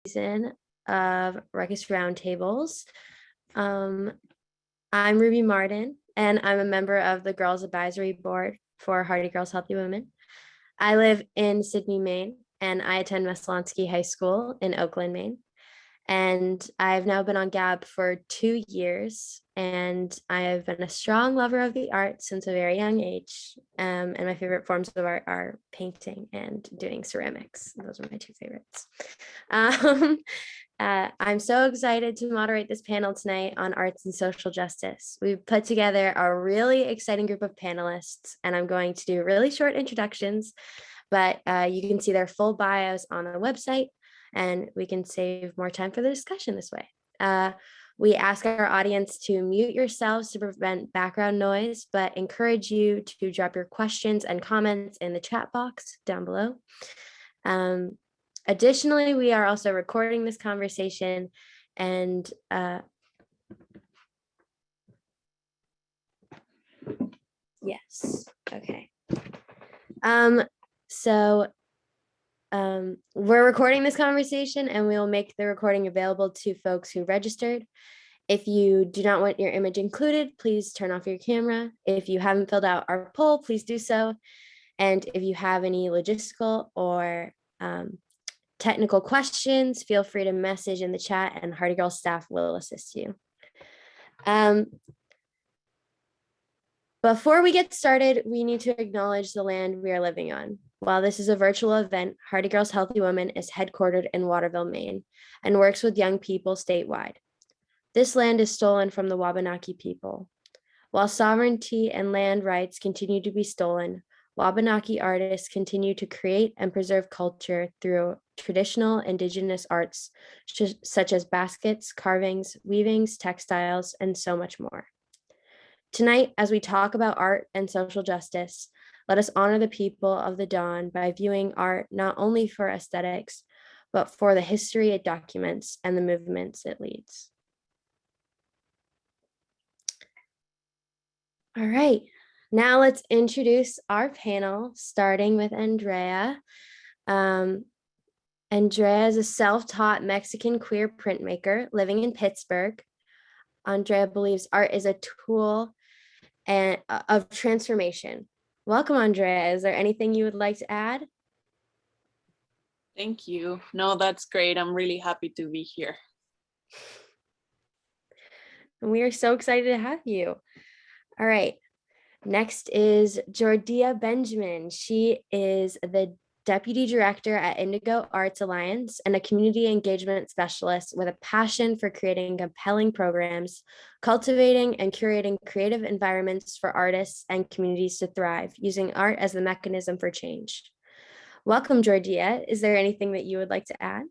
season of Ruckus Roundtables. I'm Ruby Martin, and I'm a member of the Girls Advisory Board for Hardy Girls Healthy Women. I live in Sydney, Maine, and I attend Messalonskee High School in Oakland, Maine. And I've now been on GAB for 2 years, and I have been a strong lover of the arts since a very young age. And my favorite forms of art are painting and doing ceramics. Those are my two favorites. I'm so excited to moderate this panel tonight on arts and social justice. We've put together a really exciting group of panelists, and I'm going to do really short introductions, but you can see their full bios on the website, and we can save more time for the discussion this way. We ask our audience to mute yourselves to prevent background noise, but encourage you to drop your questions and comments in the chat box down below. Additionally, we are also recording this conversation, and yes, okay. We're recording this conversation, and we will make the recording available to folks who registered. If you do not want your image included, please turn off your camera. If you haven't filled out our poll, please do so. And if you have any logistical or technical questions, feel free to message in the chat, and Hardy Girl staff will assist you. Before we get started, we need to acknowledge the land we are living on. While this is a virtual event, Hardy Girls Healthy Women is headquartered in Waterville, Maine, and works with young people statewide. This land is stolen from the Wabanaki people. While sovereignty and land rights continue to be stolen, Wabanaki artists continue to create and preserve culture through traditional Indigenous arts, such as baskets, carvings, weavings, textiles, and so much more. Tonight, as we talk about art and social justice, let us honor the people of the dawn by viewing art not only for aesthetics, but for the history it documents and the movements it leads. All right, now let's introduce our panel, starting with Andrea. Andrea is a self-taught Mexican queer printmaker living in Pittsburgh. Andrea believes art is a tool of transformation. Welcome, Andrea. Is there anything you would like to add? Thank you. No, that's great. I'm really happy to be here. And we are so excited to have you. All right. Next is Jordia Benjamin. She is the Deputy Director at Indigo Arts Alliance and a community engagement specialist with a passion for creating compelling programs, cultivating and curating creative environments for artists and communities to thrive, using art as the mechanism for change. Welcome, Jordia. Is there anything that you would like to add?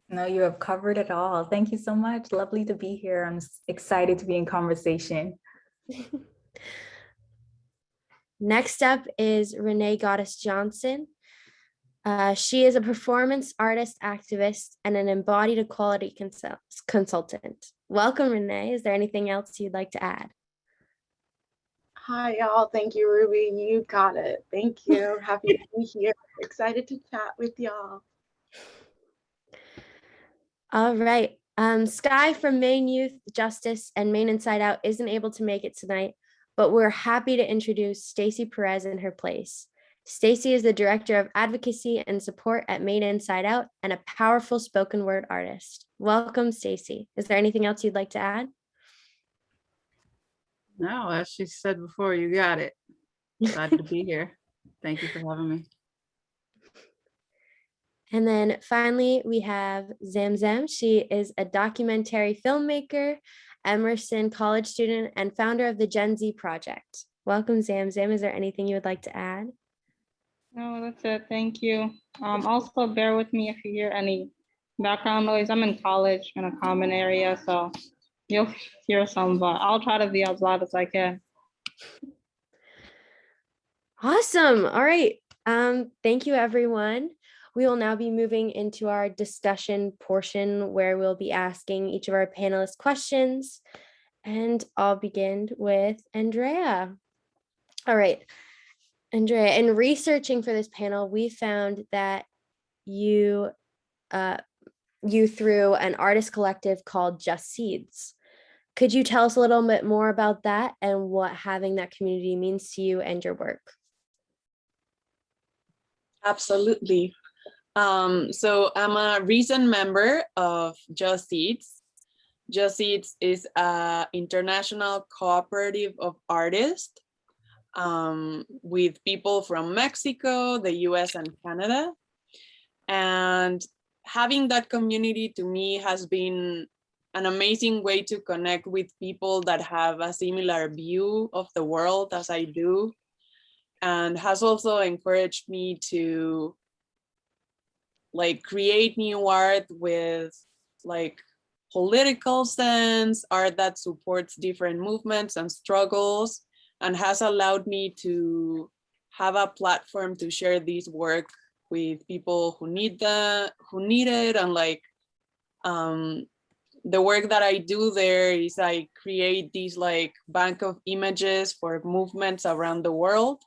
No, you have covered it all. Thank you so much. Lovely to be here. I'm excited to be in conversation. Next up is René Goddess Johnson. She is a performance artist, activist, and an embodied equality consultant. Welcome, René. Is there anything else you'd like to add? Hi, y'all. Thank you, Ruby. You got it. Thank you. Happy to be here. Excited to chat with y'all. All right. Sky from Maine Youth Justice and Maine Inside Out isn't able to make it tonight, but we're happy to introduce Stacy Perez in her place. Stacy is the Director of Advocacy and Support at Maine Inside Out and a powerful spoken word artist. Welcome, Stacy. Is there anything else you'd like to add? No, as she said before, you got it. Glad to be here. Thank you for having me. And then finally, we have Zamzam. She is a documentary filmmaker, Emerson college student, and founder of the Gen Z Project. Welcome, Zamzam. Is there anything you would like to add? No, that's it. Thank you. Also, bear with me if you hear any background noise. I'm in college in a common area, so you'll hear some, but I'll try to be as loud as I can. Awesome. All right. Thank you, everyone. We will now be moving into our discussion portion where we'll be asking each of our panelists questions. And I'll begin with Andrea. All right. Andrea, in researching for this panel, we found that you you through an artist collective called JustSeeds. Could you tell us a little bit more about that and what having that community means to you and your work? Absolutely. So I'm a recent member of JustSeeds. JustSeeds is an international cooperative of artists with people from Mexico, the US, and Canada. And having that community to me has been an amazing way to connect with people that have a similar view of the world as I do, and has also encouraged me to like create new art with like political sense, art that supports different movements and struggles, and has allowed me to have a platform to share this work with people who need it. And like the work that I do there is I create these like bank of images for movements around the world.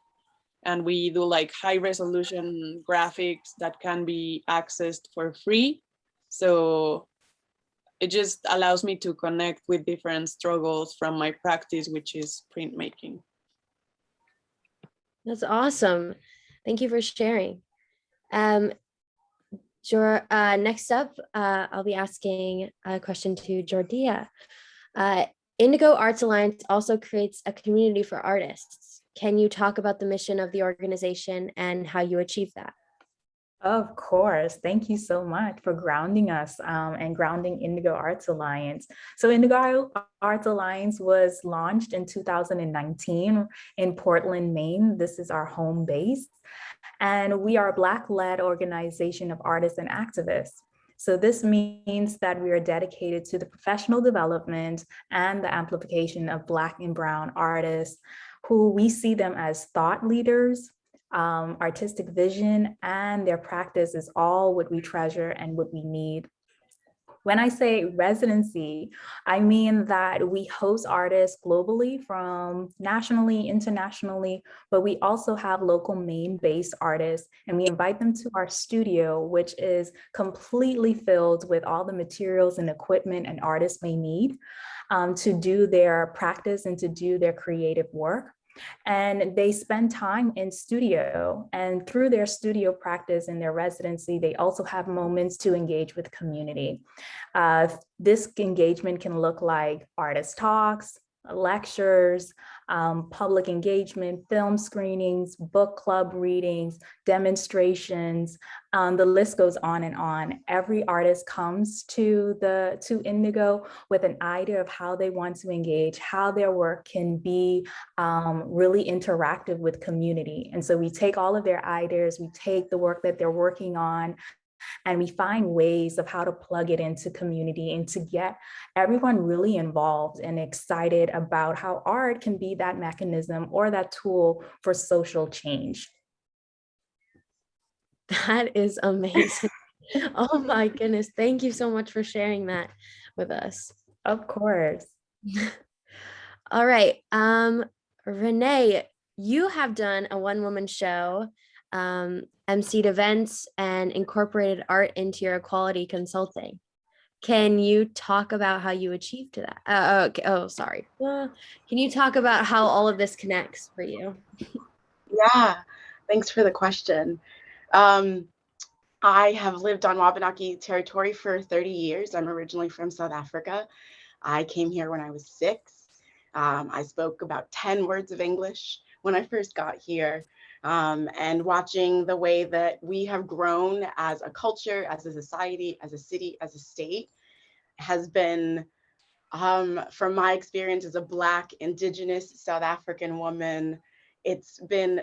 And we do like high resolution graphics that can be accessed for free. So it just allows me to connect with different struggles from my practice, which is printmaking. That's awesome. Thank you for sharing. Next up, I'll be asking a question to Jordia. Indigo Arts Alliance also creates a community for artists. Can you talk about the mission of the organization and how you achieve that? Of course. Thank you so much for grounding us and grounding Indigo Arts Alliance. So Indigo Arts Alliance was launched in 2019 in Portland, Maine. This is our home base. And we are a Black-led organization of artists and activists. So this means that we are dedicated to the professional development and the amplification of Black and Brown artists, who we see them as thought leaders, artistic vision, and their practice is all what we treasure and what we need. When I say residency, I mean that we host artists globally, from nationally, internationally, but we also have local Maine-based artists, and we invite them to our studio, which is completely filled with all the materials and equipment an artist may need to do their practice and to do their creative work. And they spend time in studio, and through their studio practice and their residency, they also have moments to engage with community. This engagement can look like artist talks, lectures, public engagement, film screenings, book club readings, demonstrations. The list goes on and on. Every artist comes to Indigo with an idea of how they want to engage, how their work can be really interactive with community. And so we take all of their ideas, we take the work that they're working on, and we find ways of how to plug it into community and to get everyone really involved and excited about how art can be that mechanism or that tool for social change. That is amazing. Oh my goodness. Thank you so much for sharing that with us. Of course. All right. René, you have done a one-woman show, emceed events, and incorporated art into your quality consulting. Can you talk about how you achieved that? Okay. Oh, sorry. Can you talk about how all of this connects for you? Yeah, thanks for the question. I have lived on Wabanaki territory for 30 years. I'm originally from South Africa. I came here when I was 6. I spoke about 10 words of English when I first got here. And watching the way that we have grown as a culture, as a society, as a city, as a state, has been, from my experience as a Black, Indigenous, South African woman, it's been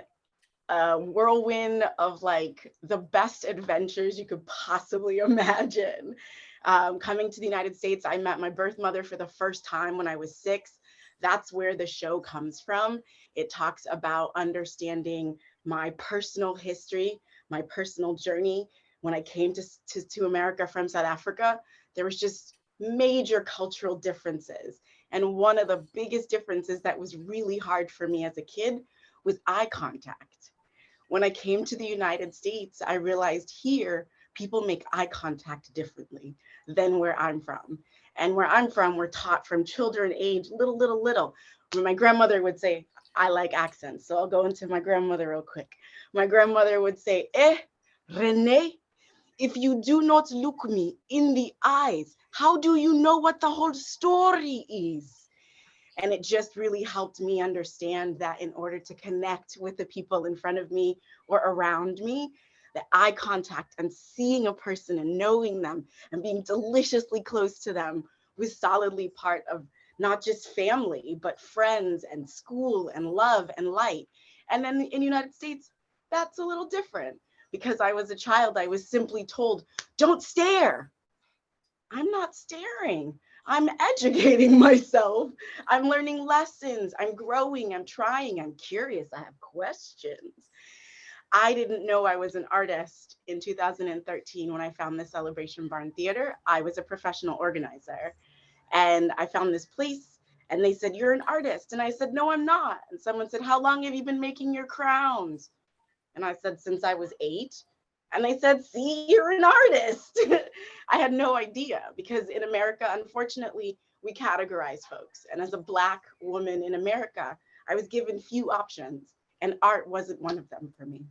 a whirlwind of like the best adventures you could possibly imagine. Coming to the United States, I met my birth mother for the first time when I was 6. That's where the show comes from. It talks about understanding my personal history, my personal journey. When I came to America from South Africa, there was just major cultural differences. And one of the biggest differences that was really hard for me as a kid was eye contact. When I came to the United States, I realized here, people make eye contact differently than where I'm from. And where I'm from, we're taught from children age, little. When my grandmother would say, I like accents, so I'll go into my grandmother real quick. My grandmother would say, René, if you do not look me in the eyes, how do you know what the whole story is? And it just really helped me understand that in order to connect with the people in front of me or around me, that eye contact and seeing a person and knowing them and being deliciously close to them was solidly part of not just family, but friends and school and love and light. And then in the United States, that's a little different. Because I was a child, I was simply told, don't stare. I'm not staring. I'm educating myself. I'm learning lessons. I'm growing. I'm trying. I'm curious. I have questions. I didn't know I was an artist in 2013 when I found the Celebration Barn Theater. I was a professional organizer. And I found this place and they said, you're an artist. And I said, no, I'm not. And someone said, how long have you been making your crowns? And I said, since I was 8. And they said, see, you're an artist. I had no idea because in America, unfortunately, we categorize folks. And as a Black woman in America, I was given few options and art wasn't one of them for me.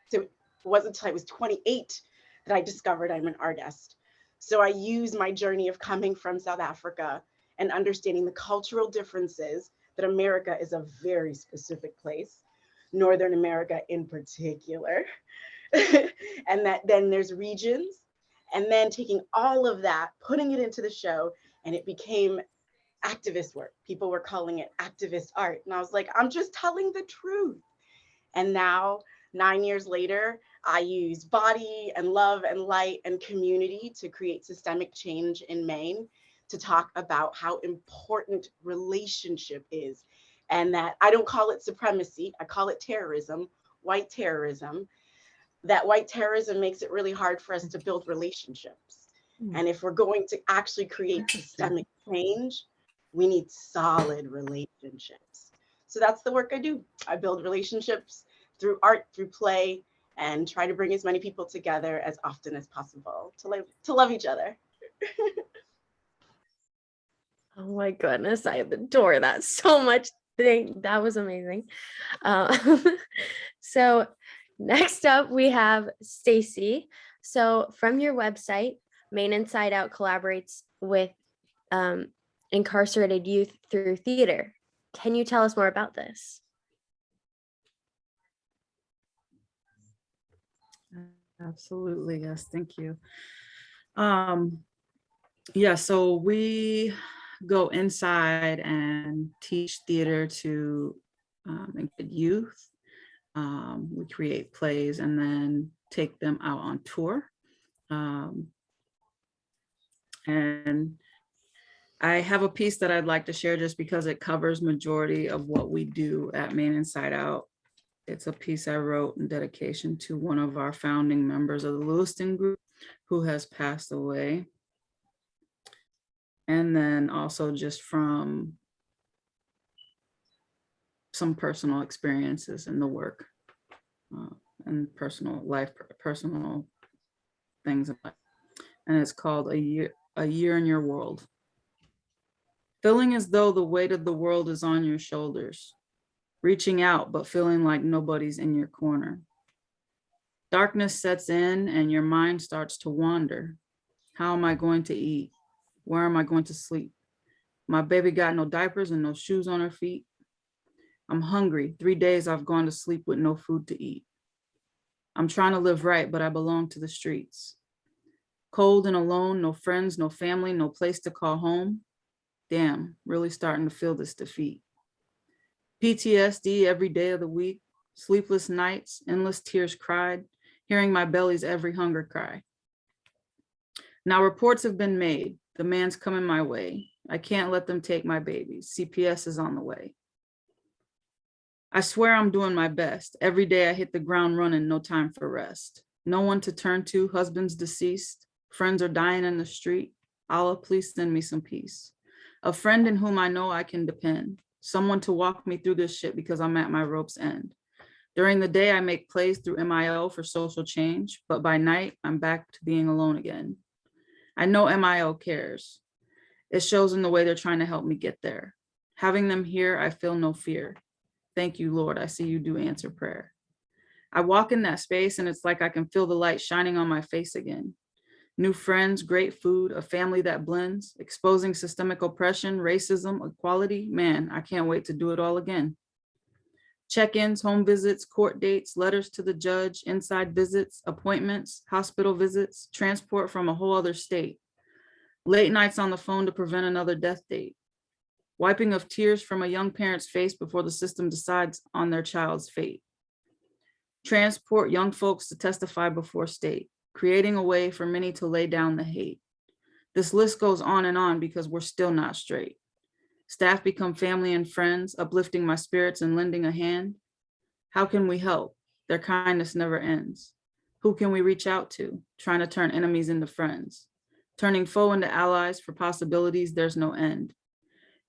So it wasn't until I was 28 that I discovered I'm an artist. So I use my journey of coming from South Africa and understanding the cultural differences that America is a very specific place, Northern America in particular. And that then there's regions, and then taking all of that, putting it into the show, and it became activist work. People were calling it activist art. And I was like, I'm just telling the truth. And now, 9 years later, I use body and love and light and community to create systemic change in Maine, to talk about how important relationship is. And that I don't call it supremacy, I call it terrorism, white terrorism. That white terrorism makes it really hard for us to build relationships. And if we're going to actually create systemic change, we need solid relationships. So that's the work I do. I build relationships through art, through play, and try to bring as many people together as often as possible to love each other. Oh my goodness, I adore that so much. That was amazing. So next up, we have Stacy. So from your website, Maine Inside Out collaborates with incarcerated youth through theater. Can you tell us more about this? Absolutely, yes, thank you. Yeah, so we go inside and teach theater to youth. We create plays and then take them out on tour. And I have a piece that I'd like to share just because it covers majority of what we do at Maine Inside Out. It's a piece I wrote in dedication to one of our founding members of the Lewiston group who has passed away. And then also just from some personal experiences in the work and personal life, personal things in life. And it's called A Year in Your World. Feeling as though the weight of the world is on your shoulders, reaching out, but feeling like nobody's in your corner. Darkness sets in and your mind starts to wander. How am I going to eat? Where am I going to sleep? My baby got no diapers and no shoes on her feet. I'm hungry. 3 days I've gone to sleep with no food to eat. I'm trying to live right, but I belong to the streets. Cold and alone, no friends, no family, no place to call home. Damn, really starting to feel this defeat. PTSD every day of the week, sleepless nights, endless tears cried, hearing my belly's every hunger cry. Now reports have been made. The man's coming my way. I can't let them take my babies. CPS is on the way. I swear I'm doing my best. Every day I hit the ground running, no time for rest. No one to turn to, husband's deceased. Friends are dying in the street. Allah, please send me some peace. A friend in whom I know I can depend. Someone to walk me through this shit because I'm at my rope's end. During the day, I make plays through MIO for social change, but by night, I'm back to being alone again. I know MIO cares. It shows in the way they're trying to help me get there. Having them here, I feel no fear. Thank you, Lord. I see you do answer prayer. I walk in that space and it's like I can feel the light shining on my face again. New friends, great food, a family that blends, exposing systemic oppression, racism, equality. Man, I can't wait to do it all again. Check-ins, home visits, court dates, letters to the judge, inside visits, appointments, hospital visits, transport from a whole other state. Late nights on the phone to prevent another death date. Wiping of tears from a young parent's face before the system decides on their child's fate. Transport young folks to testify before state, creating a way for many to lay down the hate. This list goes on because we're still not straight. Staff become family and friends, uplifting my spirits and lending a hand. How can we help? Their kindness never ends. Who can we reach out to? Trying to turn enemies into friends. Turning foe into allies for possibilities there's no end.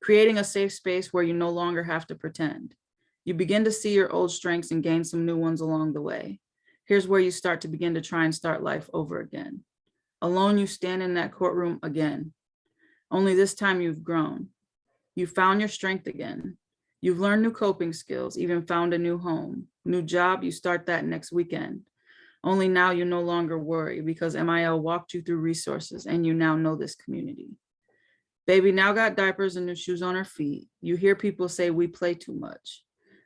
Creating a safe space where you no longer have to pretend. You begin to see your old strengths and gain some new ones along the way. Here's where you start to begin to try and start life over again. Alone, you stand in that courtroom again. Only this time you've grown. You found your strength again. You've learned new coping skills, even found a new home. New job, you start that next weekend. Only now you no longer worry because MIL walked you through resources and you now know this community. Baby now got diapers and new shoes on her feet. You hear people say we play too much.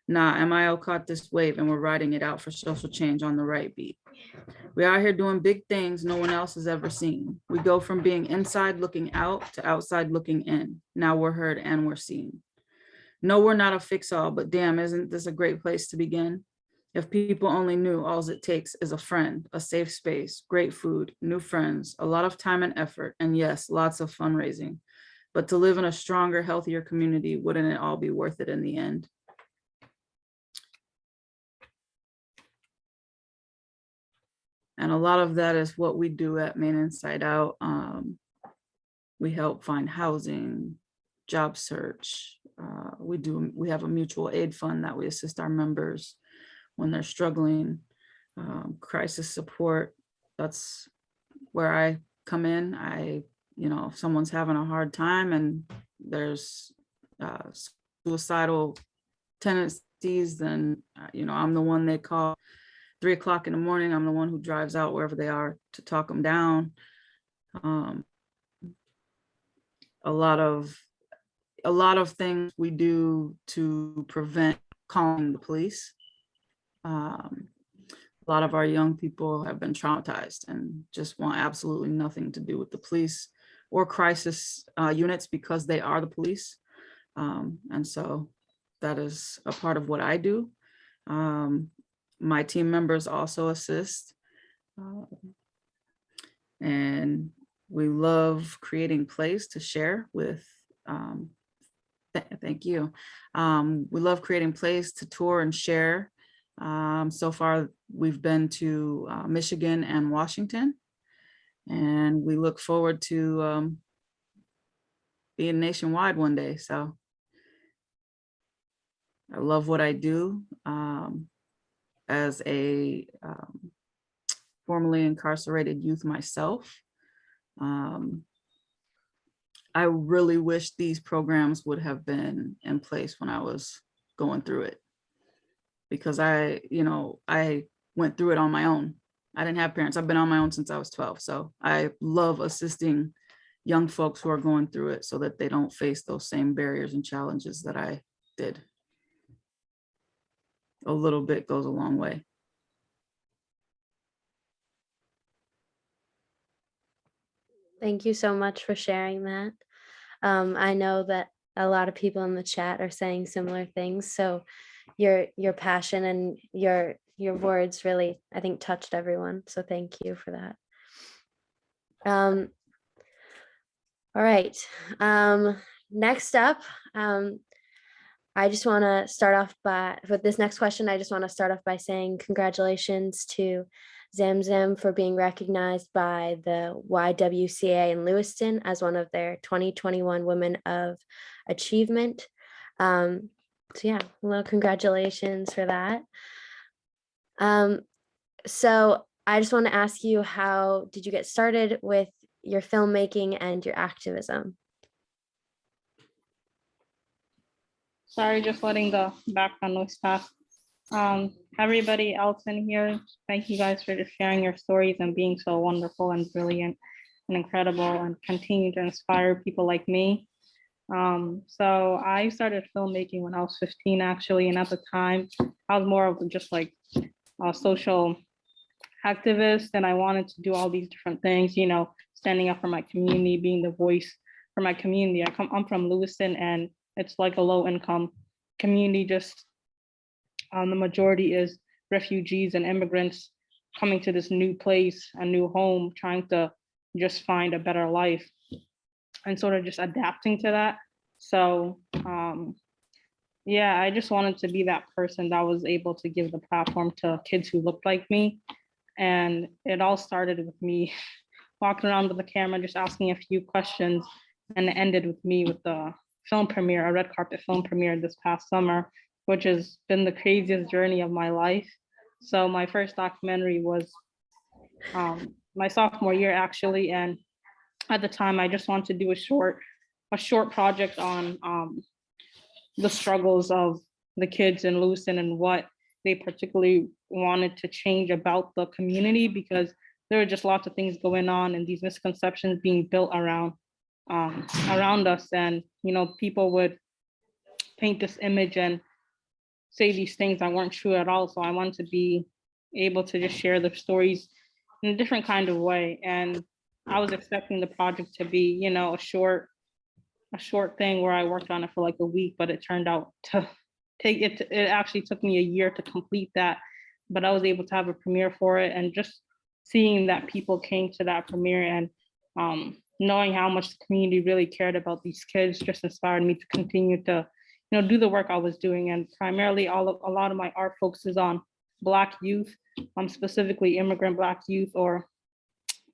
Nah, MIL caught this wave and we're riding it out for social change on the right beat. We are here doing big things no one else has ever seen. We go from being inside looking out to outside looking in. Now we're heard and we're seen. No, we're not a fix-all, but damn, isn't this a great place to begin? If people only knew all it takes is a friend, a safe space, great food, new friends, a lot of time and effort, and yes, lots of fundraising. But to live in a stronger, healthier community, wouldn't it all be worth it in the end? And a lot of that is what we do at Maine Inside Out. We help find housing, job search. We have a mutual aid fund that we assist our members when they're struggling. Crisis support, that's where I come in. If someone's having a hard time and there's suicidal tendencies, then I'm the one they call 3 o'clock in the morning. I'm the one who drives out wherever they are to talk them down. A lot of things we do to prevent calling the police. A lot of our young people have been traumatized and just want absolutely nothing to do with the police or crisis units because they are the police. And so that is a part of what I do. My team members also assist. And we love creating plays to share with, thank you. We love creating plays to tour and share. So far, we've been to Michigan and Washington, and we look forward to being nationwide one day. So I love what I do. As a formerly incarcerated youth myself, I really wish these programs would have been in place when I was going through it, because I went through it on my own. I didn't have parents. I've been on my own since I was 12. So I love assisting young folks who are going through it so that they don't face those same barriers and challenges that I did. A little bit goes a long way. Thank you so much for sharing that. I know that a lot of people in the chat are saying similar things. So your passion and your words really, I think, touched everyone. So thank you for that. All right. Next up, I just want to start off with this next question. I just want to start off by saying congratulations to Zamzam for being recognized by the YWCA in Lewiston as one of their 2021 Women of Achievement. So yeah, well, congratulations for that. So I just want to ask you, how did you get started with your filmmaking and your activism? Sorry, just letting the background noise pass. Everybody else in here, thank you guys for just sharing your stories and being so wonderful and brilliant and incredible and continue to inspire people like me. So I started filmmaking when I was 15 actually, and at the time I was more of just like a social activist, and I wanted to do all these different things, you know, standing up for my community, being the voice for my community. I'm from Lewiston, and it's like a low income community. Just the majority is refugees and immigrants coming to this new place, a new home, trying to just find a better life and sort of just adapting to that. So yeah, I just wanted to be that person that was able to give the platform to kids who looked like me. And it all started with me walking around with the camera, just asking a few questions, and it ended with me with the film premiere, a red carpet film premiere this past summer, which has been the craziest journey of my life. So my first documentary was my sophomore year actually, and at the time I just wanted to do a short project on the struggles of the kids in Lewiston and what they particularly wanted to change about the community, because there were just lots of things going on and these misconceptions being built around us. And, you know, people would paint this image and say these things that weren't true at all. So I wanted to be able to just share the stories in a different kind of way. And I was expecting the project to be, you know, a short thing where I worked on it for like a week, but it turned out to it actually took me a year to complete that, but I was able to have a premiere for it. And just seeing that people came to that premiere and knowing how much the community really cared about these kids just inspired me to continue to, you know, do the work I was doing. And primarily a lot of my art focuses on Black youth, specifically immigrant Black youth, or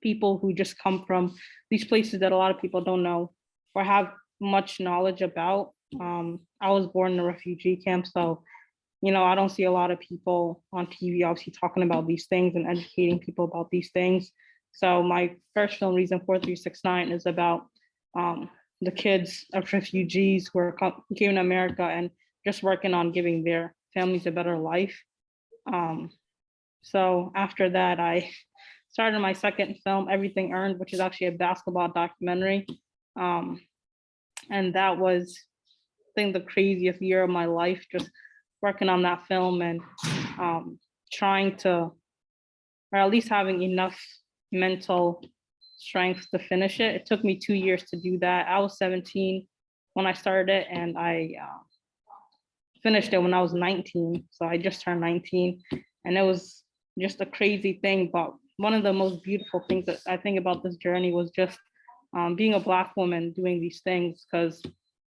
people who just come from these places that a lot of people don't know or have much knowledge about. I was born in a refugee camp, so, you know, I don't see a lot of people on TV obviously talking about these things and educating people about these things. So my first film, Reason 4369, is about the kids of refugees who came to America and just working on giving their families a better life. So after that, I started my second film, Everything Earned, which is actually a basketball documentary. And that was, I think, the craziest year of my life, just working on that film and trying to, or at least having enough mental strength to finish it. It took me 2 years to do that. I was 17 when I started it, and I finished it when I was 19. So I just turned 19, and it was just a crazy thing. But one of the most beautiful things that I think about this journey was just being a Black woman doing these things, because,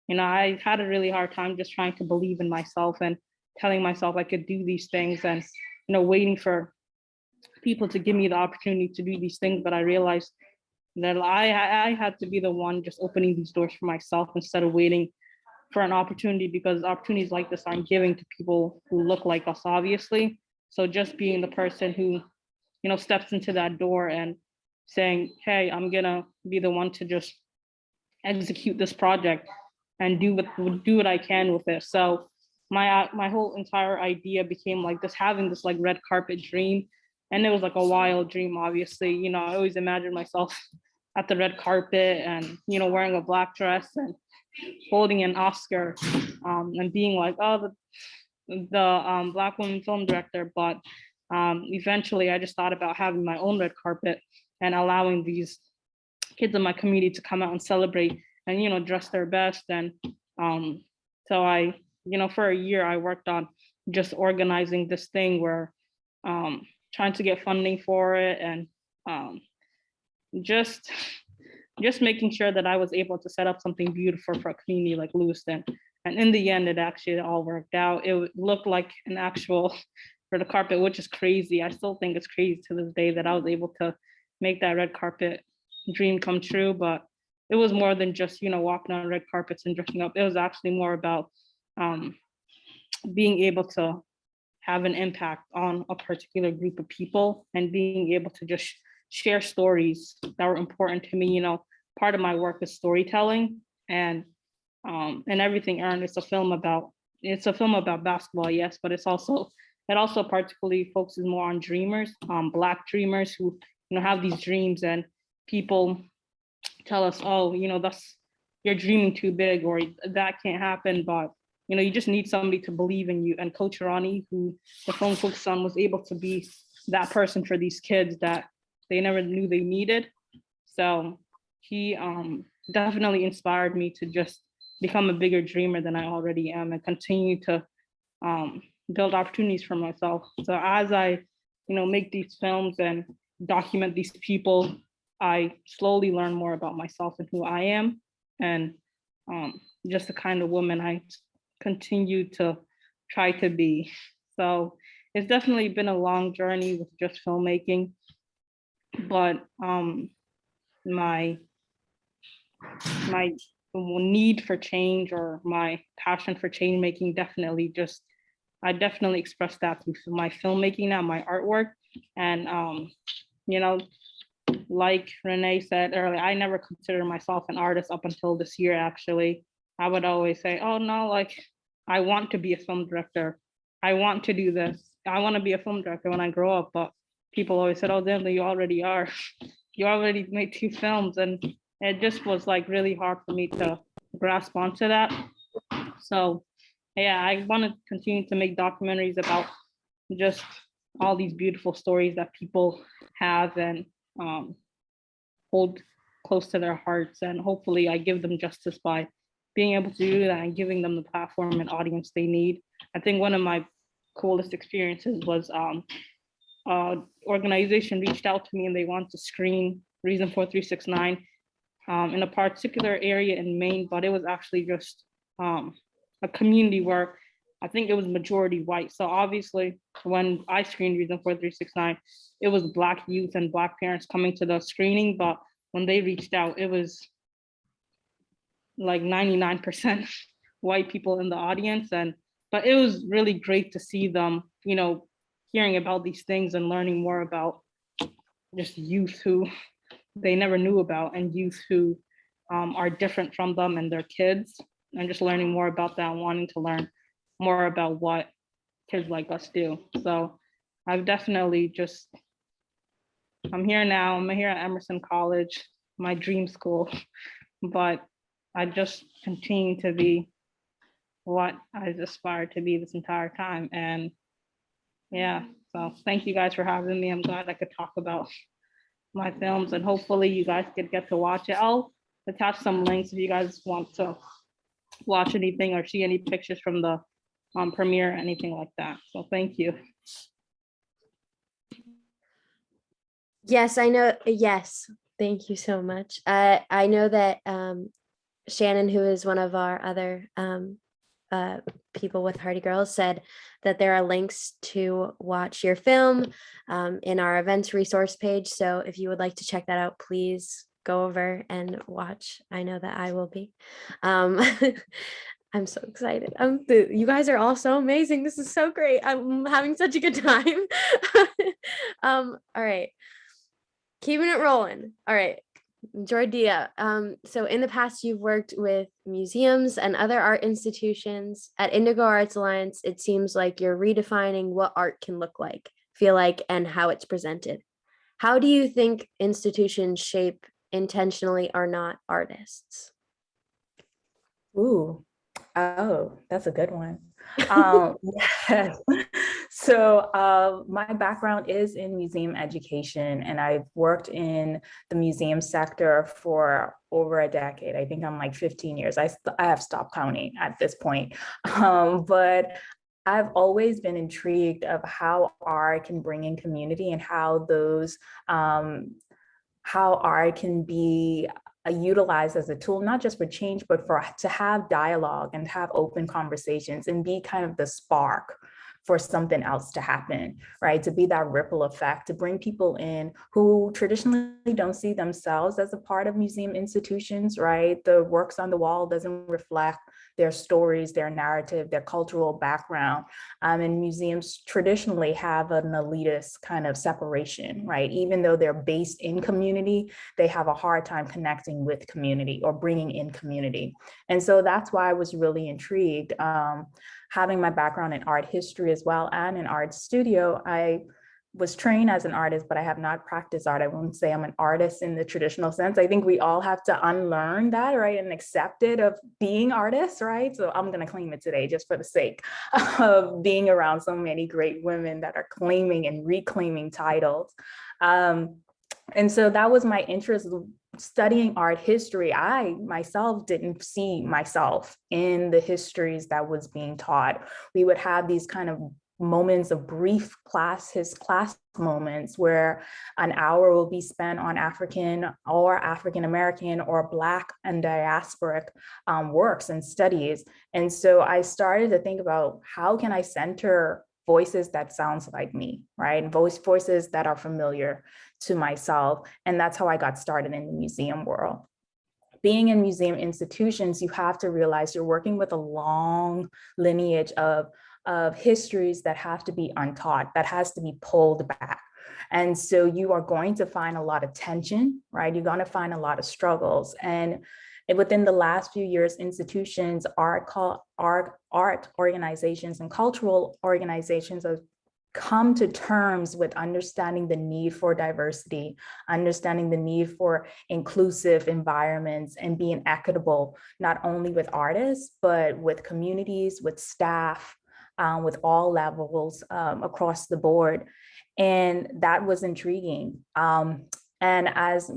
you know, I had a really hard time just trying to believe in myself and telling myself I could do these things, and, you know, waiting for people to give me the opportunity to do these things. But I realized that I had to be the one just opening these doors for myself instead of waiting for an opportunity, because opportunities like this aren't given to people who look like us, obviously. So just being the person who, you know, steps into that door and saying, hey, I'm gonna be the one to just execute this project and do what I can with it. So my whole entire idea became like this, having this like red carpet dream. And it was like a wild dream, obviously. You know, I always imagined myself at the red carpet and, you know, wearing a Black dress and holding an Oscar, and being like, oh, the Black woman film director. But eventually I just thought about having my own red carpet and allowing these kids in my community to come out and celebrate and, you know, dress their best. And so I, you know, for a year I worked on just organizing this thing where trying to get funding for it, and just making sure that I was able to set up something beautiful for a community like Lewiston. And in the end, it actually all worked out. It looked like an actual red carpet, which is crazy. I still think it's crazy to this day that I was able to make that red carpet dream come true. But it was more than just, you know, walking on red carpets and dressing up. It was actually more about being able to have an impact on a particular group of people, and being able to just share stories that were important to me. You know, part of my work is storytelling, and Everything Earned is a film about, it's a film about basketball, yes, but it also particularly focuses more on dreamers, Black dreamers who, you know, have these dreams, and people tell us, oh, you know, you're dreaming too big, or that can't happen, but you know, you just need somebody to believe in you. And Coach Ronnie, who the film focused on, was able to be that person for these kids that they never knew they needed. So he definitely inspired me to just become a bigger dreamer than I already am, and continue to build opportunities for myself. So as I, you know, make these films and document these people, I slowly learn more about myself and who I am, and just the kind of woman I continue to try to be. So it's definitely been a long journey with just filmmaking, but my need for change, or my passion for change making, I definitely express that through my filmmaking now, my artwork. And you know, like René said earlier, I never considered myself an artist up until this year, actually. I would always say, oh no, like, I want to be a film director. I want to do this. I want to be a film director when I grow up. But people always said, oh, then you already are. You already made 2 films. And it just was like really hard for me to grasp onto that. So yeah, I want to continue to make documentaries about just all these beautiful stories that people have and hold close to their hearts. And hopefully I give them justice by being able to do that and giving them the platform and audience they need. I think one of my coolest experiences was organization reached out to me and they wanted to screen Reason 4369 in a particular area in Maine, but it was actually just a community where I think it was majority white. So obviously when I screened Reason 4369, it was Black youth and Black parents coming to the screening, but when they reached out, it was like 99% white people in the audience. But it was really great to see them, you know, hearing about these things and learning more about just youth who they never knew about, and youth who are different from them and their kids, and just learning more about that and wanting to learn more about what kids like us do. So I've definitely just, I'm here now, I'm here at Emerson College, my dream school, but I just continue to be what I aspired to be this entire time. And yeah, so thank you guys for having me. I'm glad I could talk about my films, and hopefully you guys could get to watch it. I'll attach some links if you guys want to watch anything or see any pictures from the premiere or anything like that. So thank you. Yes, I know. Yes, thank you so much. I know that Shannon, who is one of our other people with Hardy Girls, said that there are links to watch your film in our events resource page. So if you would like to check that out, please go over and watch. I know that I will be. I'm so excited. You guys are all so amazing. This is so great. I'm having such a good time. All right. Keeping it rolling. All right. Jordia, so in the past, you've worked with museums and other art institutions. At Indigo Arts Alliance, it seems like you're redefining what art can look like, feel like, and how it's presented. How do you think institutions shape intentionally or not artists? Ooh, oh, that's a good one. Yes. So my background is in museum education, and I've worked in the museum sector for over a decade. I think I'm like 15 years. I have stopped counting at this point. But I've always been intrigued of how art can bring in community, and how art can be utilized as a tool, not just for change, but to have dialogue and have open conversations and be kind of the spark for something else to happen, right? To be that ripple effect, to bring people in who traditionally don't see themselves as a part of museum institutions, right? The works on the wall doesn't reflect their stories, their narrative, their cultural background. And museums traditionally have an elitist kind of separation, right? Even though they're based in community, they have a hard time connecting with community or bringing in community. And so that's why I was really intrigued. Having my background in art history as well and in art studio, I was trained as an artist, but I have not practiced art. I won't say I'm an artist in the traditional sense. I think we all have to unlearn that, right? And accept it of being artists, right? So I'm gonna claim it today just for the sake of being around so many great women that are claiming and reclaiming titles. And so that was my interest. Studying art history, I myself didn't see myself in the histories that was being taught. We would have these kind of moments of brief class moments where an hour will be spent on African or African-American or Black and diasporic works and studies. And so I started to think about how can I center voices that sounds like me, right? Voices that are familiar to myself. And that's how I got started in the museum world. Being in museum institutions, you have to realize you're working with a long lineage of histories that have to be untaught, that has to be pulled back. And so you are going to find a lot of tension, right? You're going to find a lot of struggles. And within the last few years, institutions, art organizations and cultural organizations have come to terms with understanding the need for diversity, understanding the need for inclusive environments and being equitable, not only with artists, but with communities, with staff, with all levels across the board. And that was intriguing. And as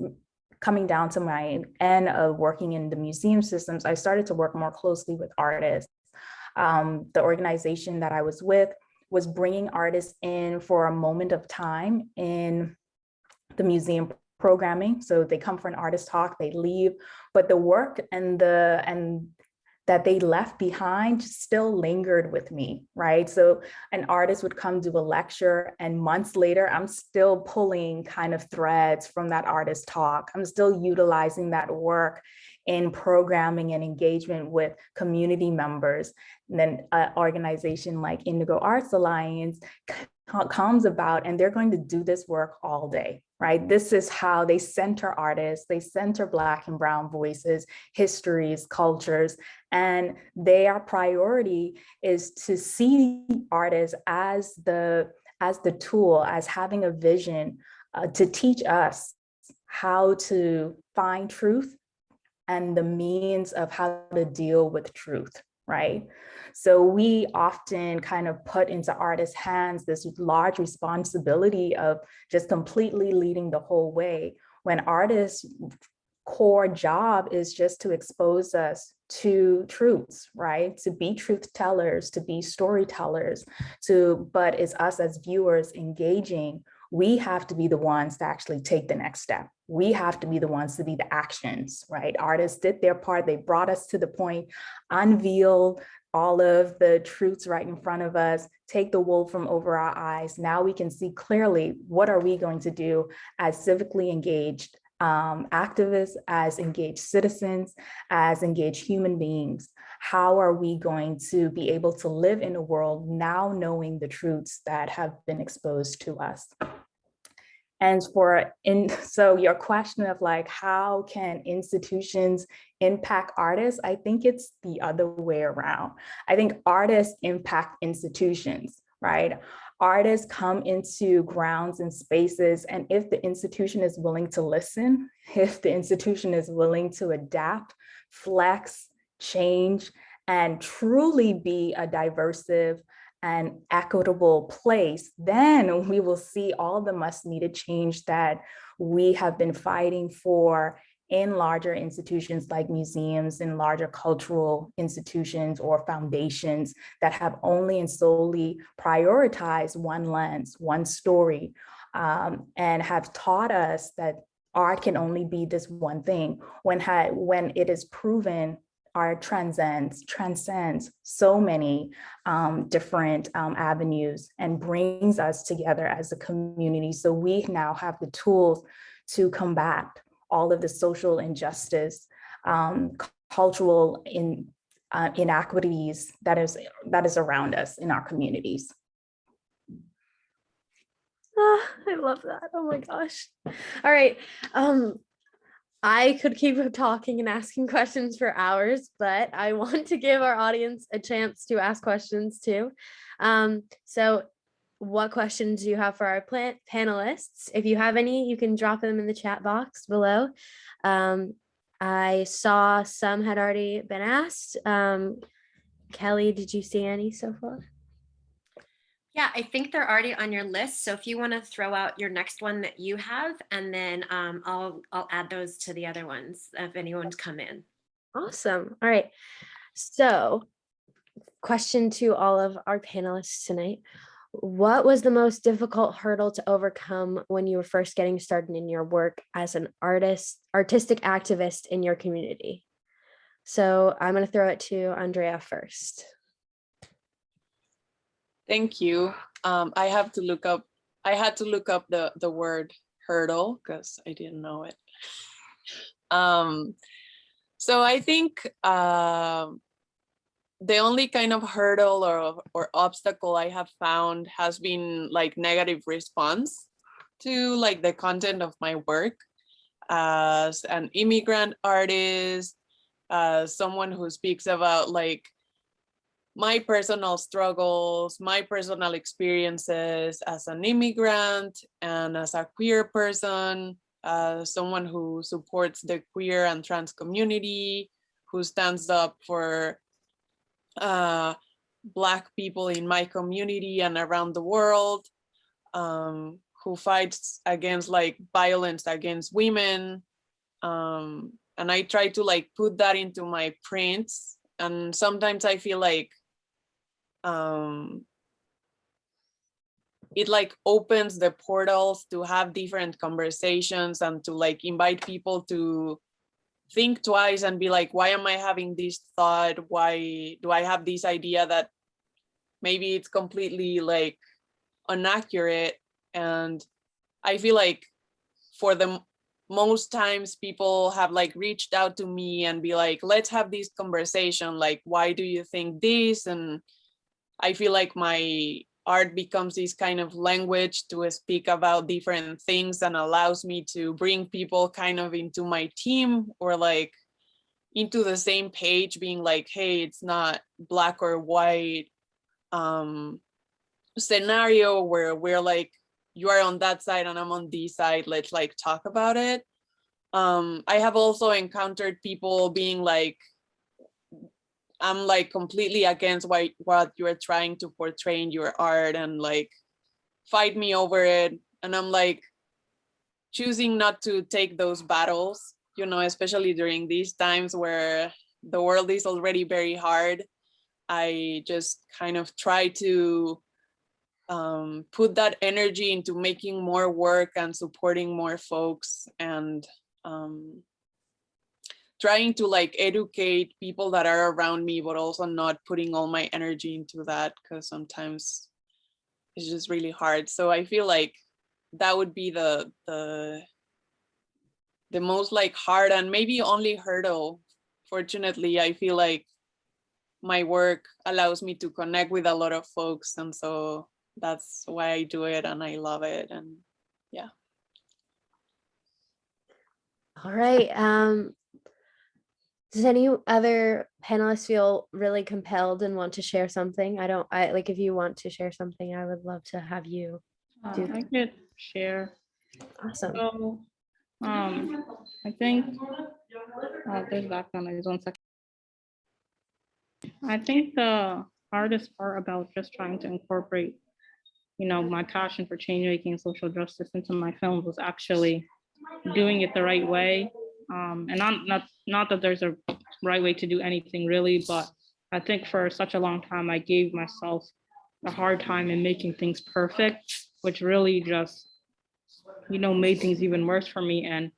coming down to my end of working in the museum systems, I started to work more closely with artists. The organization that I was with was bringing artists in for a moment of time in the museum programming. So they come for an artist talk, they leave, but the work and that they left behind still lingered with me, right? So an artist would come do a lecture and months later, I'm still pulling kind of threads from that artist talk. I'm still utilizing that work in programming and engagement with community members. And then an organization like Indigo Arts Alliance comes about and they're going to do this work all day, right? This is how they center artists, they center Black and Brown voices, histories, cultures, and their priority is to see artists as the tool, as having a vision to teach us how to find truth and the means of how to deal with truth, right? So we often kind of put into artists' hands this large responsibility of just completely leading the whole way, when artists' core job is just to expose us to truths, right? To be truth tellers, to be storytellers, but it's us as viewers engaging. We have to be the ones to actually take the next step. We have to be the ones to be the actions, right? Artists did their part. They brought us to the point, unveiled all of the truths right in front of us, take the wool from over our eyes. Now we can see clearly, what are we going to do as civically engaged activists, as engaged citizens, as engaged human beings? How are we going to be able to live in a world now knowing the truths that have been exposed to us? And so your question of like, how can institutions impact artists? I think it's the other way around. I think artists impact institutions, right? Artists come into grounds and spaces, and if the institution is willing to listen, if the institution is willing to adapt, flex, change, and truly be a diversive and equitable place, then we will see all the much needed change that we have been fighting for in larger institutions like museums, in larger cultural institutions or foundations that have only and solely prioritized one lens, one story, and have taught us that art can only be this one thing, when it is proven art transcends so many different avenues and brings us together as a community. So we now have the tools to combat all of the social injustice, cultural inequities that is around us in our communities. Ah, I love that. Oh my gosh. All right. I could keep talking and asking questions for hours, but I want to give our audience a chance to ask questions too. So what questions do you have for our panelists? If you have any, you can drop them in the chat box below. I saw some had already been asked. Kelly, did you see any so far? Yeah, I think they're already on your list. So if you want to throw out your next one that you have, and then I'll add those to the other ones if anyone's come in. Awesome. All right. So, question to all of our panelists tonight. What was the most difficult hurdle to overcome when you were first getting started in your work as an artistic activist in your community? So I'm going to throw it to Andrea first. Thank you. I had to look up the word hurdle because I didn't know it. So I think the only kind of hurdle or obstacle I have found has been like negative response to like the content of my work as an immigrant artist, as someone who speaks about like my personal struggles, my personal experiences as an immigrant and as a queer person, someone who supports the queer and trans community, who stands up for Black people in my community and around the world, who fights against like violence against women. And I try to like put that into my prints. And sometimes I feel like it like opens the portals to have different conversations and to like invite people to think twice and be like, why am I having this thought? Why do I have this idea that maybe it's completely like inaccurate? And I feel like for the most times people have like reached out to me and be like, let's have this conversation. Like, why do you think this? And I feel like my art becomes this kind of language to speak about different things and allows me to bring people kind of into my team or like into the same page, being like, hey, it's not Black or white scenario where we're like, you are on that side and I'm on this side, let's like talk about it. I have also encountered people being like, I'm like completely against what you're trying to portray in your art and like fight me over it. And I'm like choosing not to take those battles, you know, especially during these times where the world is already very hard. I just kind of try to put that energy into making more work and supporting more folks and trying to like educate people that are around me, but also not putting all my energy into that because sometimes it's just really hard. So I feel like that would be the most like hard and maybe only hurdle. Fortunately, I feel like my work allows me to connect with a lot of folks, and so that's why I do it and I love it. And yeah. All right. Does any other panelists feel really compelled and want to share something? I like, if you want to share something, I would love to have you do I could share. Awesome. So, I think there's background noise. 1 second. I think the hardest part about just trying to incorporate, you know, my passion for change making and social justice into my films was actually doing it the right way. And not that there's a right way to do anything really, but I think for such a long time I gave myself a hard time in making things perfect, which really just, you know, made things even worse for me. And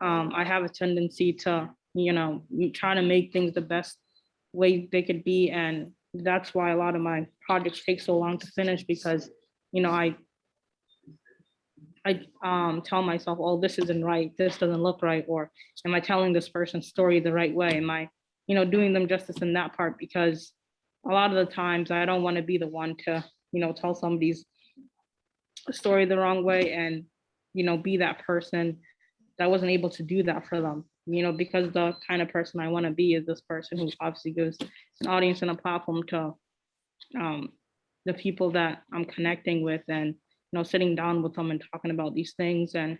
I have a tendency to, you know, try to make things the best way they could be. And that's why a lot of my projects take so long to finish, because, you know, I tell myself, oh, this isn't right, this doesn't look right, or am I telling this person's story the right way? Am I doing them justice in that part, because a lot of the times I don't want to be the one to, tell somebody's story the wrong way and, be that person that wasn't able to do that for them, because the kind of person I want to be is this person who obviously gives an audience and a platform to the people that I'm connecting with, and, sitting down with them and talking about these things and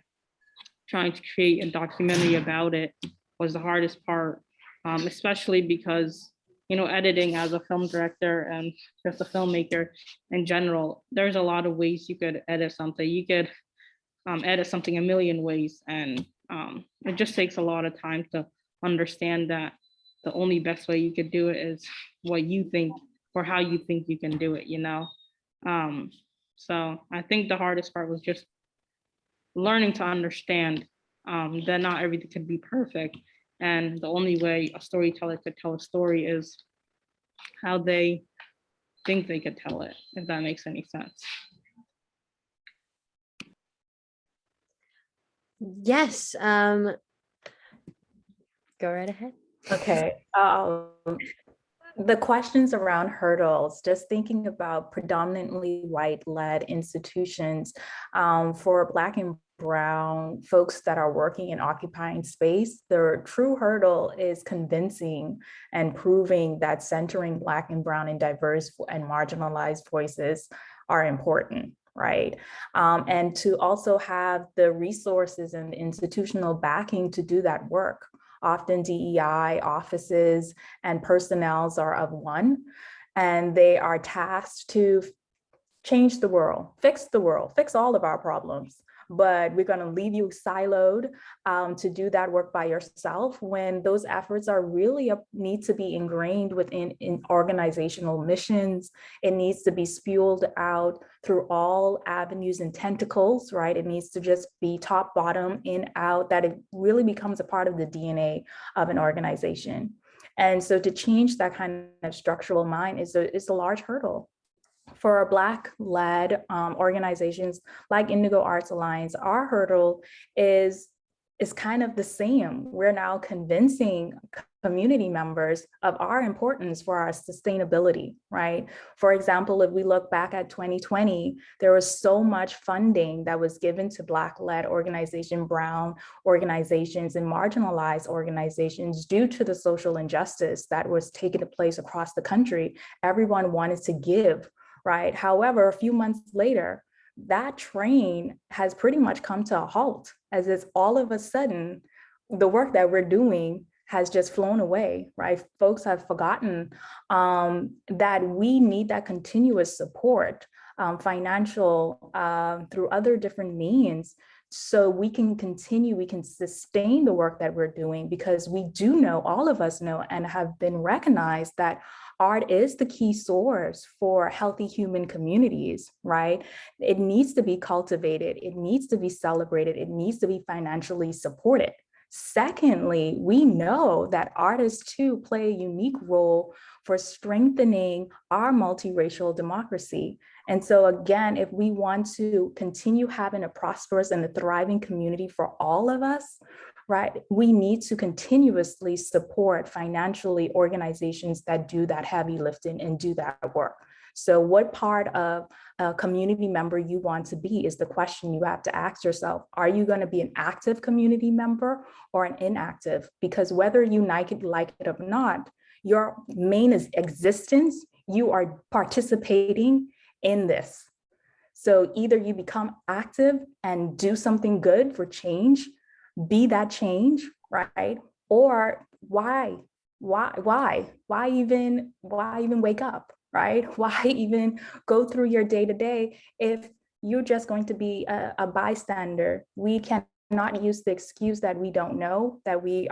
trying to create a documentary about it was the hardest part, especially because, editing as a film director and just a filmmaker in general, there's a lot of ways you could edit something. You could edit something a million ways, and it just takes a lot of time to understand that the only best way you could do it is what you think or how you think you can do it, so I think the hardest part was just learning to understand that not everything could be perfect, and the only way a storyteller could tell a story is how they think they could tell it, if that makes any sense. Yes. Go right ahead. Okay. The questions around hurdles, just thinking about predominantly white-led institutions, for Black and Brown folks that are working in occupying space, the true hurdle is convincing and proving that centering Black and Brown and diverse and marginalized voices are important, right? And to also have the resources and the institutional backing to do that work. Often DEI offices and personnels are of one, and they are tasked to change the world, fix all of our problems. But we're going to leave you siloed to do that work by yourself, when those efforts are really need to be ingrained within organizational missions. It needs to be spewed out through all avenues and tentacles, right? It needs to just be top, bottom, in, out, that it really becomes a part of the DNA of an organization. And so to change that kind of structural mind is a large hurdle. For Black-led organizations like Indigo Arts Alliance, our hurdle is kind of the same. We're now convincing community members of our importance for our sustainability, right? For example, if we look back at 2020, there was so much funding that was given to Black-led organizations, Brown organizations, and marginalized organizations due to the social injustice that was taking place across the country. Everyone wanted to give, right? However, a few months later, that train has pretty much come to a halt, as it's all of a sudden, the work that we're doing has just flown away, right? Folks have forgotten that we need that continuous support, financial, through other different means, so we can continue, we can sustain the work that we're doing, because we do know, all of us know, and have been recognized that art is the key source for healthy human communities, right? It needs to be cultivated, it needs to be celebrated, it needs to be financially supported. Secondly, we know that artists too play a unique role for strengthening our multiracial democracy. And so again, if we want to continue having a prosperous and a thriving community for all of us, right, we need to continuously support financially organizations that do that heavy lifting and do that work. So what part of a community member you want to be is the question you have to ask yourself. Are you going to be an active community member or an inactive? Because whether you like it or not, your main existence, you are participating in this. So either you become active and do something good for change, be that change, right? Or why even wake up, right? Why even go through your day-to-day if you're just going to be a bystander? We cannot use the excuse that we don't know, that we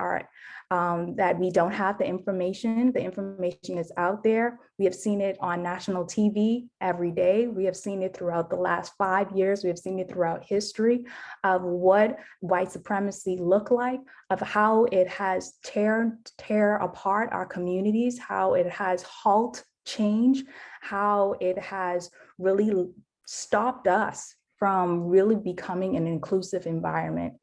don't have the information. The information is out there. We have seen it on national TV every day. We have seen it throughout the last 5 years. We have seen it throughout history of what white supremacy looked like, of how it has tear apart our communities, how it has halted change, how it has really stopped us from really becoming an inclusive environment.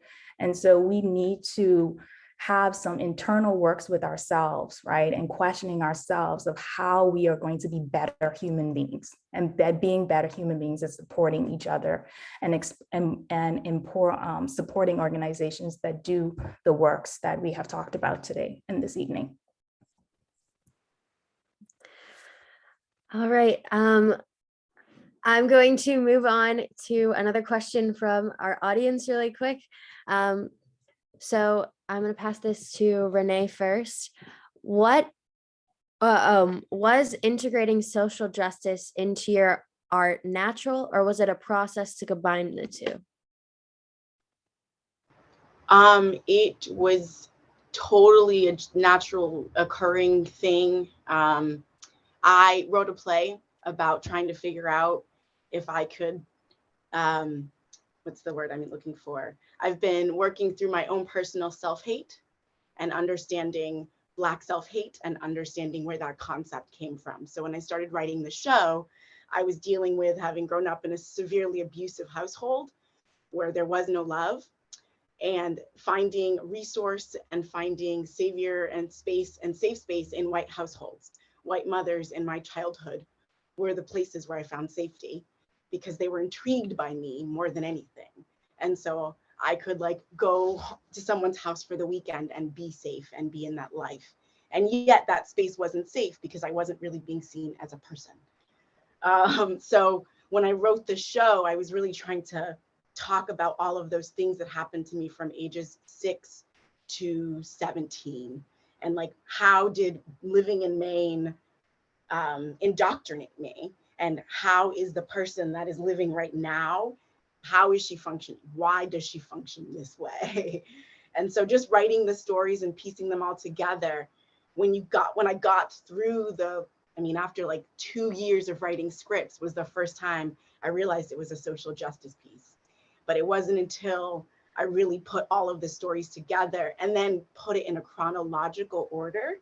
And so we need to have some internal works with ourselves, right? And questioning ourselves of how we are going to be better human beings, and being better human beings is supporting each other and supporting organizations that do the works that we have talked about today and this evening. All right. I'm going to move on to another question from our audience really quick. So I'm going to pass this to René first. What was integrating social justice into your art natural, or was it a process to combine the two? It was totally a natural occurring thing. I wrote a play about trying to figure out if I could, what's the word I'm looking for? I've been working through my own personal self-hate and understanding Black self-hate and understanding where that concept came from. So when I started writing the show, I was dealing with having grown up in a severely abusive household where there was no love, and finding resource and finding savior and space and safe space in white households. White mothers in my childhood were the places where I found safety because they were intrigued by me more than anything. And so I could like go to someone's house for the weekend and be safe and be in that life. And yet that space wasn't safe because I wasn't really being seen as a person. So when I wrote the show, I was really trying to talk about all of those things that happened to me from ages 6 to 17. And like, how did living in Maine indoctrinate me? And how is the person that is living right now, how is she functioning? Why does she function this way? And so just writing the stories and piecing them all together, when I got through after like 2 years of writing scripts was the first time I realized it was a social justice piece. But it wasn't until I really put all of the stories together and then put it in a chronological order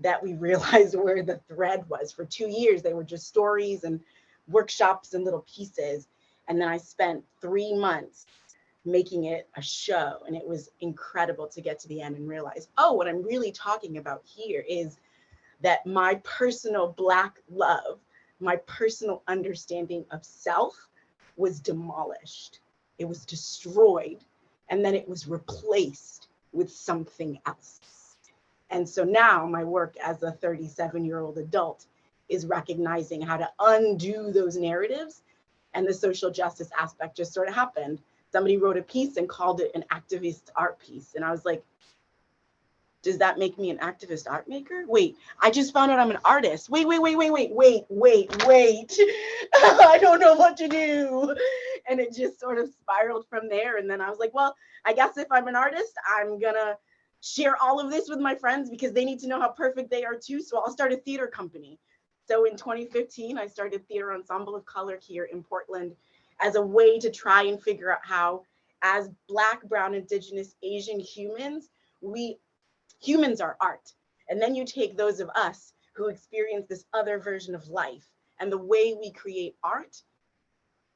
that we realized where the thread was. For 2 years, they were just stories and workshops and little pieces. And then I spent 3 months making it a show. And it was incredible to get to the end and realize, oh, what I'm really talking about here is that my personal Black love, my personal understanding of self was demolished. It was destroyed. And then it was replaced with something else. And so now my work as a 37-year-old adult is recognizing how to undo those narratives. And the social justice aspect just sort of happened. Somebody wrote a piece and called it an activist art piece. And I was like, does that make me an activist art maker? Wait, I just found out I'm an artist. Wait. I don't know what to do. And it just sort of spiraled from there. And then I was like, well, I guess if I'm an artist, I'm gonna share all of this with my friends because they need to know how perfect they are too. So I'll start a theater company. So in 2015, I started Theater Ensemble of Color here in Portland as a way to try and figure out how, as Black, Brown, Indigenous, Asian humans, humans are art. And then you take those of us who experience this other version of life, and the way we create art,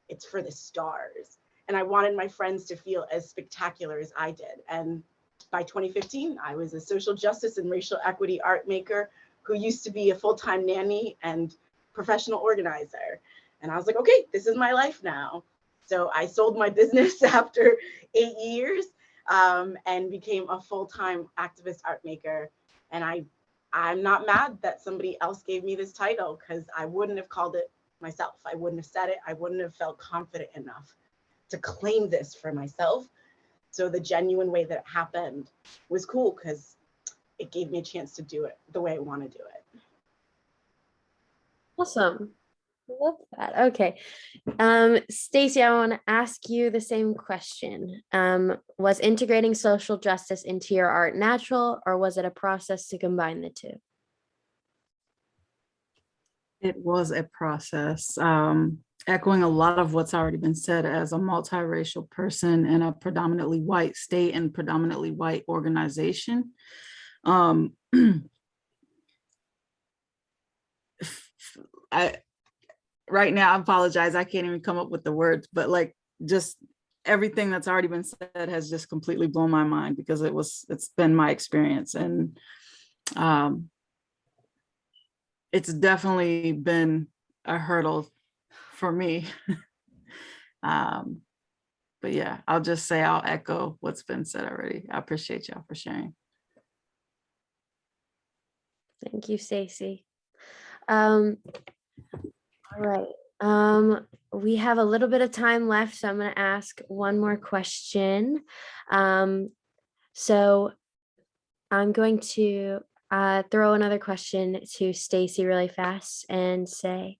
it's for the stars. And I wanted my friends to feel as spectacular as I did. And by 2015, I was a social justice and racial equity art maker who used to be a full-time nanny and professional organizer. And I was like, okay, this is my life now. So I sold my business after 8 years and became a full-time activist art maker. And I'm not mad that somebody else gave me this title, because I wouldn't have called it myself. I wouldn't have said it. I wouldn't have felt confident enough to claim this for myself. So the genuine way that it happened was cool because it gave me a chance to do it the way I want to do it. Awesome. I love that. Okay. Stacy, I want to ask you the same question. Was integrating social justice into your art natural, or was it a process to combine the two? It was a process. Echoing a lot of what's already been said, as a multiracial person in a predominantly white state and predominantly white organization. Right now, I apologize, I can't even come up with the words, but like just everything that's already been said has just completely blown my mind, because it's been my experience. And it's definitely been a hurdle for me. But yeah, I'll just say I'll echo what's been said already. I appreciate y'all for sharing. Thank you, Stacy. All right. We have a little bit of time left, so I'm going to ask one more question. So I'm going to throw another question to Stacy really fast and say,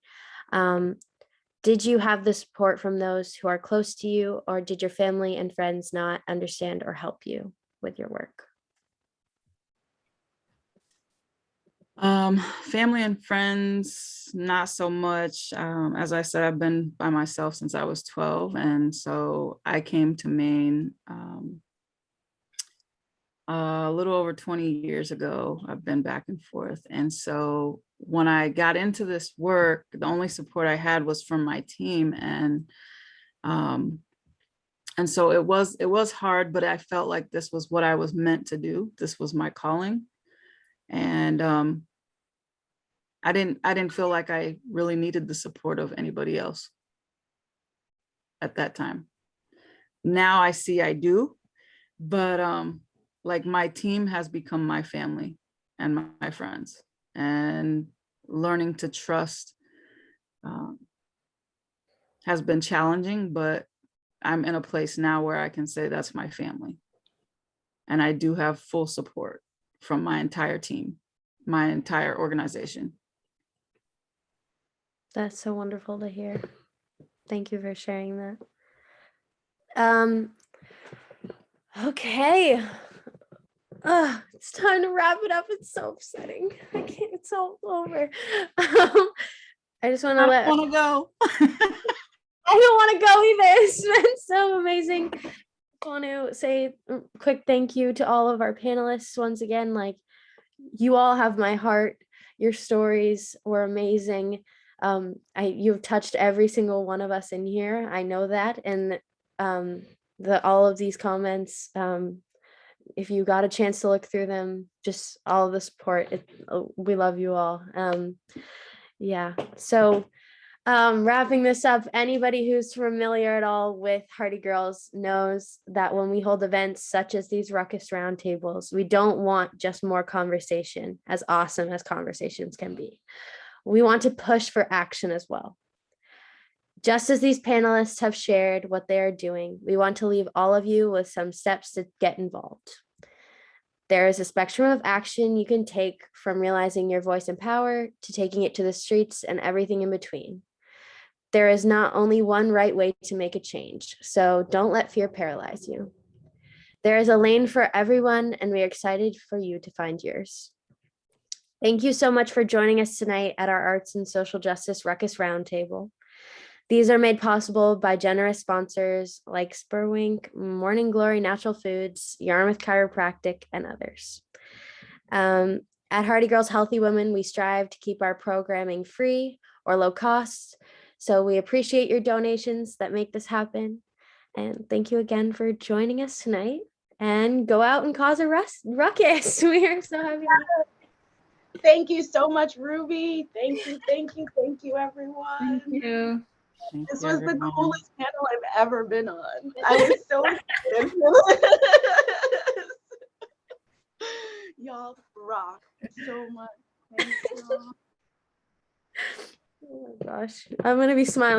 did you have the support from those who are close to you, or did your family and friends not understand or help you with your work? Family and friends, not so much. As I said, I've been by myself since I was 12. And so I came to Maine a little over 20 years ago. I've been back and forth. And so when I got into this work, the only support I had was from my team. And so it was hard, but I felt like this was what I was meant to do. This was my calling. And I didn't feel like I really needed the support of anybody else at that time. Now I see I do, but like my team has become my family and my friends, and learning to trust has been challenging, but I'm in a place now where I can say that's my family. And I do have full support from my entire team, my entire organization. That's so wonderful to hear. Thank you for sharing that. Okay. It's time to wrap it up. It's so upsetting. I can't, it's all over. I just want to I want to go. I don't want to go either. It's been so amazing. I want to say a quick thank you to all of our panelists once again. Like, you all have my heart. Your stories were amazing. You've touched every single one of us in here. I know that. And all of these comments, if you got a chance to look through them, just all of the support, we love you all. Yeah. So wrapping this up, anybody who's familiar at all with Hardy Girls knows that when we hold events such as these Ruckus Roundtables, we don't want just more conversation, as awesome as conversations can be. We want to push for action as well. Just as these panelists have shared what they are doing, we want to leave all of you with some steps to get involved. There is a spectrum of action you can take, from realizing your voice and power to taking it to the streets and everything in between. There is not only one right way to make a change, so don't let fear paralyze you. There is a lane for everyone, and we are excited for you to find yours. Thank you so much for joining us tonight at our Arts and Social Justice Ruckus Roundtable. These are made possible by generous sponsors like Spurwink, Morning Glory Natural Foods, Yarmouth Chiropractic, and others. At Hardy Girls Healthy Women, we strive to keep our programming free or low cost. So we appreciate your donations that make this happen. And thank you again for joining us tonight. And go out and cause a ruckus. We are so happy. Thank you so much, Ruby. Thank you, everyone. Thank you. This was the coolest panel I've ever been on. I was so excited for this. Y'all rock so much. Thank you. Oh my gosh, I'm gonna be smiling.